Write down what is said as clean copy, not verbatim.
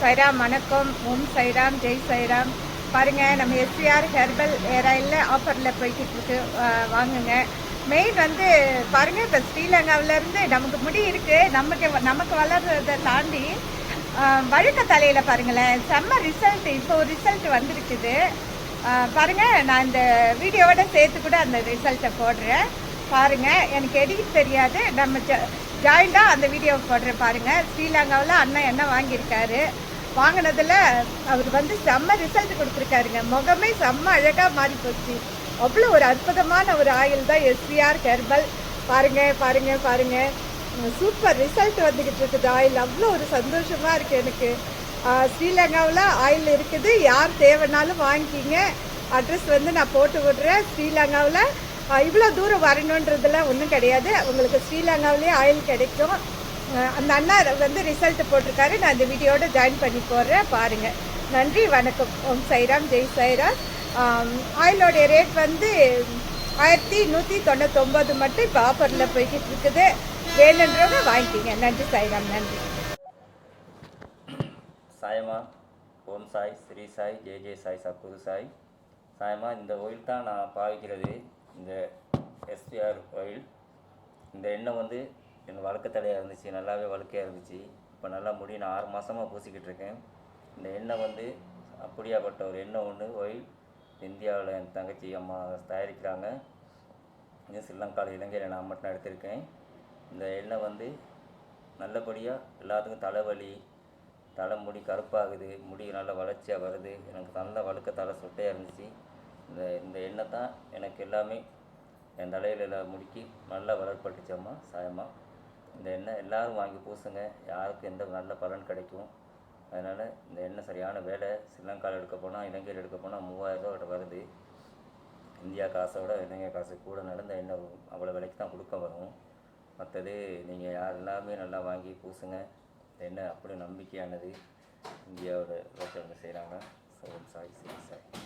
சைராம் வணக்கம். ஓம் சைராம், ஜெய் சைராம். பாருங்கள், நம்ம எஸ்விஆர் ஹெர்பல் ஹேர் ஆயிலில் ஆஃபரில் போய்கிட்டு இருக்கு, வாங்குங்க. மெயின் வந்து பாருங்கள், இப்போ ஸ்ரீலங்காவிலேருந்து நமக்கு முடி இருக்குது, நமக்கு வளர்றதை தாண்டி வழுக்க தலையில் பாருங்களேன், செம்ம ரிசல்ட். இப்போ ஒரு ரிசல்ட் வந்துருக்குது பாருங்கள். நான் இந்த வீடியோவோட சேர்த்து கூட அந்த ரிசல்ட்டை போடுறேன் பாருங்கள். எனக்கு எடிட் தெரியாது, நம்ம ஜாயிண்டாக அந்த வீடியோவை போடுறேன் பாருங்கள். ஸ்ரீலங்காவில் அண்ணன் என்ன வாங்கியிருக்காரு, வாங்கினதில் அவர் வந்து செம்ம ரிசல்ட் கொடுத்துருக்காருங்க. முகமே செம்ம அழகாக மாறி போச்சு. அவ்வளோ ஒரு அற்புதமான ஒரு ஆயில் தான் எஸ்விஆர் ஹெர்பல். பாருங்கள் பாருங்கள் பாருங்கள், சூப்பர் ரிசல்ட் வந்துக்கிட்டு இருக்குது ஆயில். அவ்வளோ ஒரு சந்தோஷமாக இருக்குது எனக்கு. ஸ்ரீலங்காவில் ஆயில் இருக்குது, யார் தேவைன்னாலும் வாங்கிக்கிங்க. அட்ரஸ் வந்து நான் போட்டு விடுறேன். ஸ்ரீலங்காவில் இவ்வளோ தூரம் வரணுன்றதுலாம் ஒன்றும் கிடையாது, உங்களுக்கு ஸ்ரீலங்காவிலேயே ஆயில் கிடைக்கும். அந்த அண்ணா வந்து ரிசல்ட் போட்டிருக்காரு, நான் இந்த வீடியோட ஜாயின் பண்ணி போடுறேன் பாருங்கள். நன்றி, வணக்கம். ஓம் சைராம், ஜெய் சைராம். ஆயிலோடைய ரேட் வந்து 1199 மட்டும் இப்போ ஆஃபரில் போய்கிட்டு இருக்குது. வேணுன்றவங்க வாங்கிக்கிங்க. நன்றி சைராம், நன்றி. சாயமா, ஓம் சாய், ஸ்ரீ சாய், ஜெய் ஜெய் சாய், சத்குரு சாய். சாயமா, இந்த ஆயில் தான் நான் பாவிக்கிறது, இந்த எஸ்பிஆர் ஆயில். இந்த எண்ணெய் வந்து எனக்கு வழுக்க தடையாக இருந்துச்சு, நல்லாவே வழுக்கையாக இருந்துச்சு. இப்போ நல்லா முடி நான் 6 மாதமாக பூசிக்கிட்டு இருக்கேன். இந்த எண்ணெய் வந்து அப்படியாப்பட்ட ஒரு எண்ணெய் ஒன்று ஆயில் இந்தியாவில் என் தங்கச்சி அம்மா தயாரிக்கிறாங்க. இது ஸ்ரீலங்காவில் இலங்கையில் நான் மட்டும் எடுத்திருக்கேன். இந்த எண்ணெய் வந்து நல்லபடியாக எல்லாத்துக்கும் தலைவலி, தலைமுடி கருப்பாகுது, முடி நல்லா வளர்ச்சியாக வருது. எனக்கு நல்ல வழுக்க தலை சொட்டையாக இருந்துச்சு. இந்த எண்ணெய் தான் எனக்கு எல்லாமே என் தலையில் முடிக்கி நல்லா வளர்ப்பட்டுச்சம்மா. சாயம்மா, இந்த எண்ணெய் எல்லோரும் வாங்கி பூசுங்க, யாருக்கும் எந்த நல்ல பலன் கிடைக்கும். அதனால் இந்த எண்ணெய் சரியான வேலை. ஸ்ரீலங்காவில் எடுக்க போனால், இலங்கையில் எடுக்க போனால் 3000 ரூபா வருது. இந்தியா காசோட இலங்கை காசு கூட நடந்த எண்ணெய் அவ்வளோ விலைக்கு தான் கொடுக்க வரும். மற்றது நீங்கள் யார் எல்லாமே நல்லா வாங்கி பூசுங்க. இந்த எண்ணெய் அப்படி நம்பிக்கையானது, இந்தியாவோட ரோட்டில் செய்கிறாங்க. ஓம் சாய், ஸ்ரீ சாய்.